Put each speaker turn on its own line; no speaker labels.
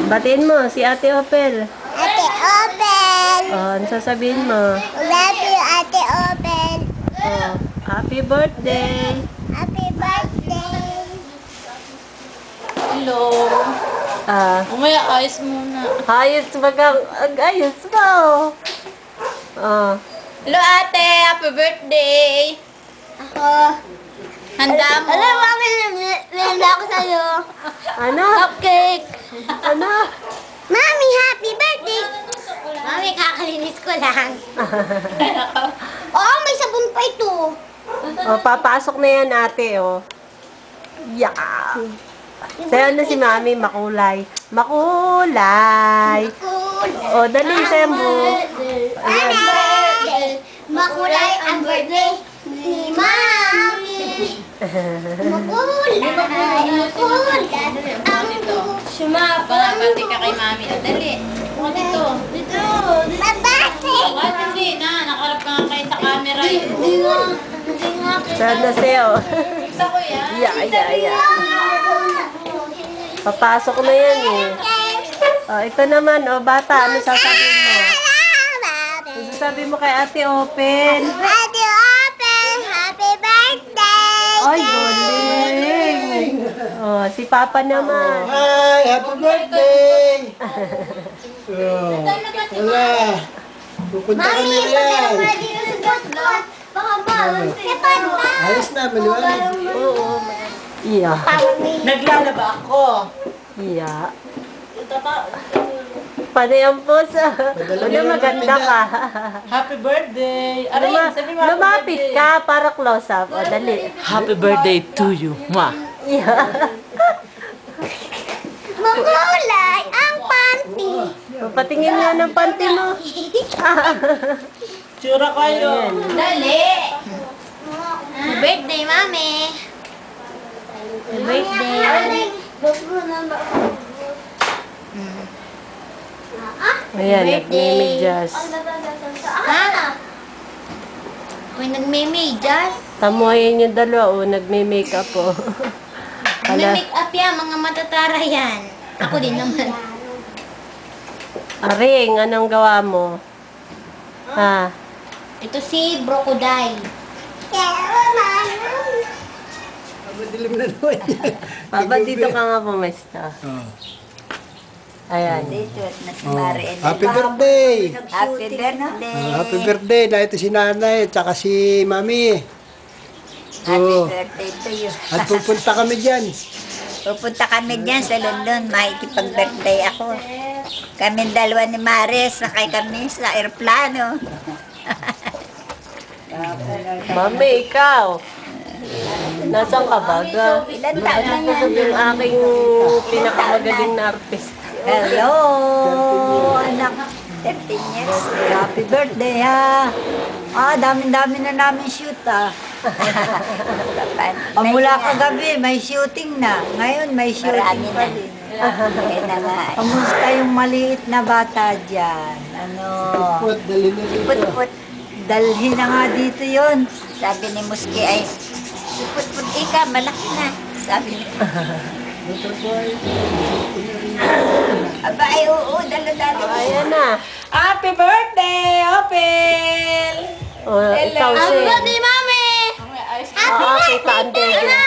Batiin mo si Ate Opel.
Ate Opel!
Oh, ano sasabihin mo?
Love you, Ate Opel!
Oh, happy birthday!
Happy birthday!
Hello. Umaya, ayos muna.
Ayos ayos mo. Oh.
Hello, ate. Happy birthday.
Ako.
Handa mo.
Alam, mami, nilanda ako sa'yo.
Ano?
Cupcake.
Ano?
Mami, happy birthday! Mami, kakalinis ko lang. Oo, may sabon pa ito.
Oh, papasok na yan ate, oh. Yeah. Sayo na si Mami, makulay. Makulay. Oh, dali, sayo mo.
Birthday! Makulay ang birthday ni Mami. Makulay ang
Pangabati ka kay mami. Dali. O, dito. Dito.
babati.
Bakit hindi na? Nakarap ka nga kayo sa camera.
Hindi nga.
Sayo na sayo.
Gusto ko yan.
Yeah. Papasok na yan, eh. Oh, ito naman, oh, bata. Ano sasabihin mo? Ano sasabihin mo kay Ate Open?
Ate Opel, happy birthday!
Ay, galing. Oh, si Papa naman.
Hi! Happy birthday! Oh, wala. Pupunta kami
Mami,
yan.
pwede na sa bot-bot. Baka bawal sa panta.
Ayos na, maliwanag.
Oo. Yeah.
Naglalaba ako.
Yeah. Panay ang puso. Ano, maganda ka.
Happy birthday. Aray, sabi mo happy
Lumapit
birthday.
ka para close up. O, dali.
Happy birthday to you. Ma.
Yeah.
Makulay ang panty.
Patingin nga ng panty mo.
Tsura kayo.
Dali. Happy birthday, Mami. Happy birthday.
Ayan, nagmimidyas.
Ha? May nagme-medyas.
Tamuhin yung dalawa, o, nagme-makeup po.
Nagme-make up yan, mga matatara yan. Ako din naman.
Aring, anong gawa mo? Ha?
Ito si Brocodile.
Madilim na naman yan.
Papa, dito ka nga pumesta.
Oh.
Ayan.
Oh. Happy birthday!
Happy birthday.
Happy birthday! Dahil ito si nanay at saka si mami.
Happy
Oh.
birthday to you.
At pupunta kami dyan.
Pupunta kami dyan sa London. Makikipag-birthday ako. Kami dalawa ni Maris. Sakay kami sa aeroplano.
Mami, ikaw. Nasaan ka ba?
Ilan taon na nga?
Yung aking pinakamagaling na artist.
Hello, anak. 13 years. Happy birthday, ha? Dami-dami na namin shoot, ha? Mula kagabi, may shooting na. Ngayon, may shooting pa din. Kamusta yung maliit na bata dyan? Ano?
Put, dali na dito.
Put-put. Dalhin na nga dito yon. Sabi ni Muski ay, put-put ika, malaki na. Sabi ni Aba, ay, oo, dala-dala.
Ayan na.
Happy birthday, Opel.
O, ikaw
Happy
siya.
birthday, Mami!
Ayos
Oo, kita ang
Ito
dede.
na